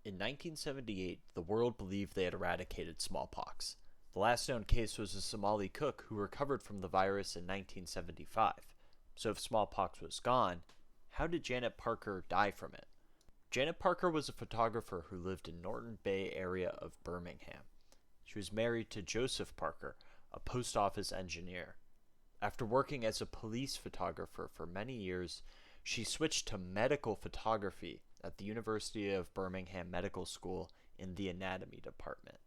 In 1978, the world believed they had eradicated smallpox. The last known case was a Somali cook who recovered from the virus in 1975. So if smallpox was gone, how did Janet Parker die from it? Janet Parker was a photographer who lived in Norton Bay area of Birmingham. She was married to Joseph Parker, a post office engineer. After working as a police photographer for many years, she switched to medical photography at the University of Birmingham Medical School in the anatomy department.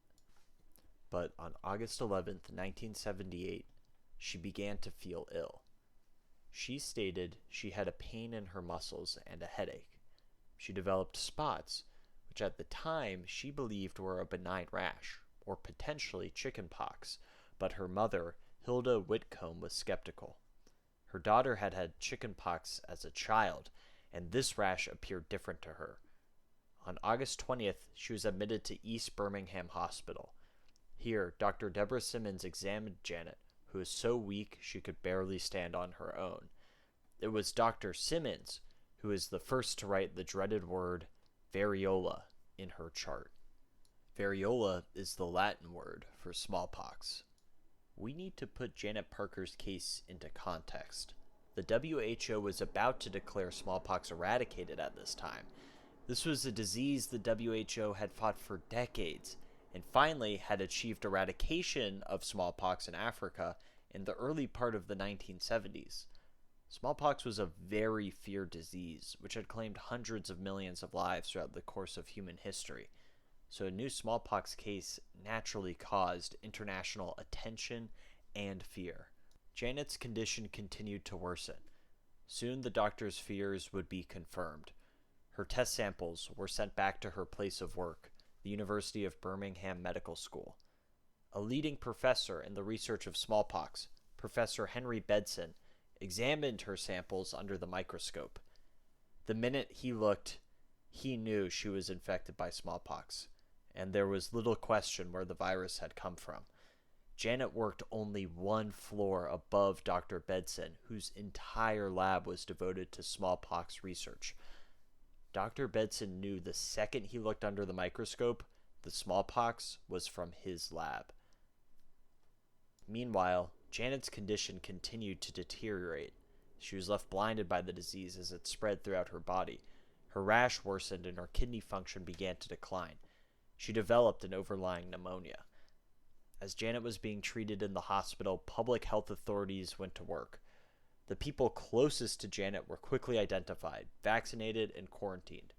But on August 11th, 1978, she began to feel ill. She stated she had a pain in her muscles and a headache. She developed spots, which at the time she believed were a benign rash, or potentially chickenpox, but her mother, Hilda Whitcomb, was skeptical. Her daughter had had chickenpox as a child, and this rash appeared different to her. On August 20th, she was admitted to East Birmingham Hospital. Here, Dr. Deborah Simmons examined Janet, who was so weak she could barely stand on her own. It was Dr. Simmons who is the first to write the dreaded word variola in her chart. Variola is the Latin word for smallpox. We need to put Janet Parker's case into context. The WHO was about to declare smallpox eradicated at this time. This was a disease the WHO had fought for decades, and finally had achieved eradication of smallpox in Africa in the early part of the 1970s. Smallpox was a very feared disease, which had claimed hundreds of millions of lives throughout the course of human history. So a new smallpox case naturally caused international attention and fear. Janet's condition continued to worsen. Soon the doctor's fears would be confirmed. Her test samples were sent back to her place of work, the University of Birmingham Medical School. A leading professor in the research of smallpox, Professor Henry Bedson, examined her samples under the microscope. The minute he looked, he knew she was infected by smallpox, and there was little question where the virus had come from. Janet worked only one floor above Dr. Bedson, whose entire lab was devoted to smallpox research. Dr. Bedson knew the second he looked under the microscope, the smallpox was from his lab. Meanwhile, Janet's condition continued to deteriorate. She was left blinded by the disease as it spread throughout her body. Her rash worsened and her kidney function began to decline. She developed an overlying pneumonia. As Janet was being treated in the hospital, public health authorities went to work. The people closest to Janet were quickly identified, vaccinated, and quarantined.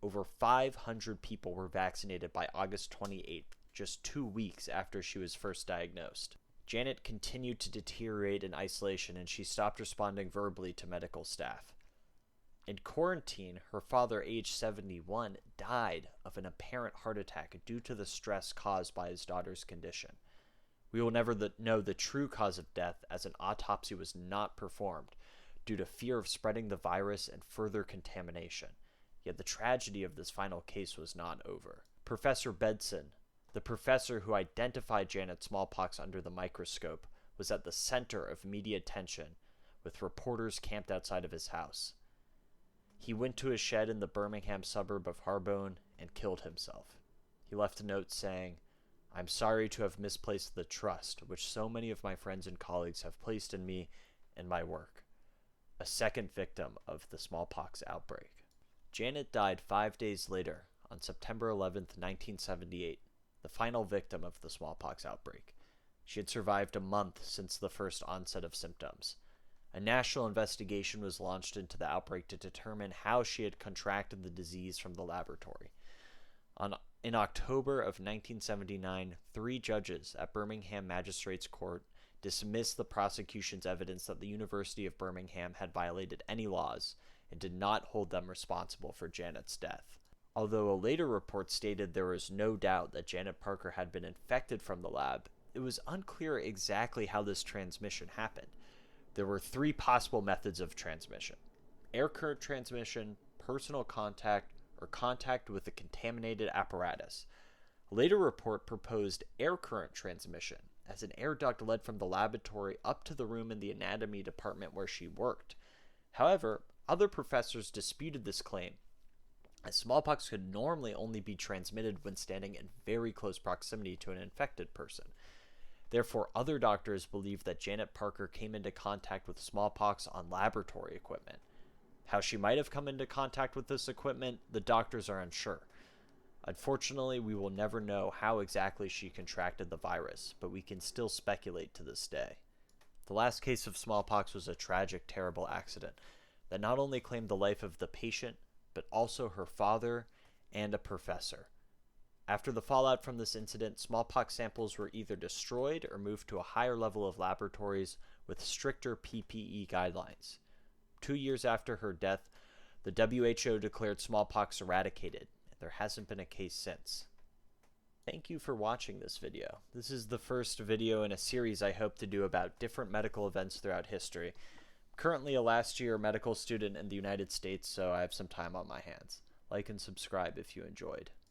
Over 500 people were vaccinated by August 28th, just 2 weeks after she was first diagnosed. Janet continued to deteriorate in isolation, and she stopped responding verbally to medical staff. In quarantine, her father, aged 71, died of an apparent heart attack due to the stress caused by his daughter's condition. We will never know the true cause of death, as an autopsy was not performed due to fear of spreading the virus and further contamination. Yet the tragedy of this final case was not over. Professor Bedson, the professor who identified Janet's smallpox under the microscope, was at the center of media attention, with reporters camped outside of his house. He went to his shed in the Birmingham suburb of Harbone and killed himself. He left a note saying, "I'm sorry to have misplaced the trust which so many of my friends and colleagues have placed in me and my work." A second victim of the smallpox outbreak. Janet died 5 days later, on September 11th, 1978, the final victim of the smallpox outbreak. She had survived a month since the first onset of symptoms. A national investigation was launched into the outbreak to determine how she had contracted the disease from the laboratory. In October of 1979, 3 judges at Birmingham Magistrates Court dismissed the prosecution's evidence that the University of Birmingham had violated any laws and did not hold them responsible for Janet's death. Although a later report stated there was no doubt that Janet Parker had been infected from the lab, it was unclear exactly how this transmission happened. There were 3 possible methods of transmission: air current transmission, personal contact, or contact with a contaminated apparatus. A later report proposed air current transmission, as an air duct led from the laboratory up to the room in the anatomy department where she worked. However, other professors disputed this claim, as smallpox could normally only be transmitted when standing in very close proximity to an infected person. Therefore, other doctors believe that Janet Parker came into contact with smallpox on laboratory equipment. How she might have come into contact with this equipment, the doctors are unsure. Unfortunately, we will never know how exactly she contracted the virus, but we can still speculate to this day. The last case of smallpox was a tragic, terrible accident that not only claimed the life of the patient, but also her father and a professor. After the fallout from this incident, smallpox samples were either destroyed or moved to a higher level of laboratories with stricter PPE guidelines. 2 years after her death, the WHO declared smallpox eradicated, and there hasn't been a case since. Thank you for watching this video. This is the first video in a series I hope to do about different medical events throughout history. I'm currently a last-year medical student in the United States, so I have some time on my hands. Like and subscribe if you enjoyed.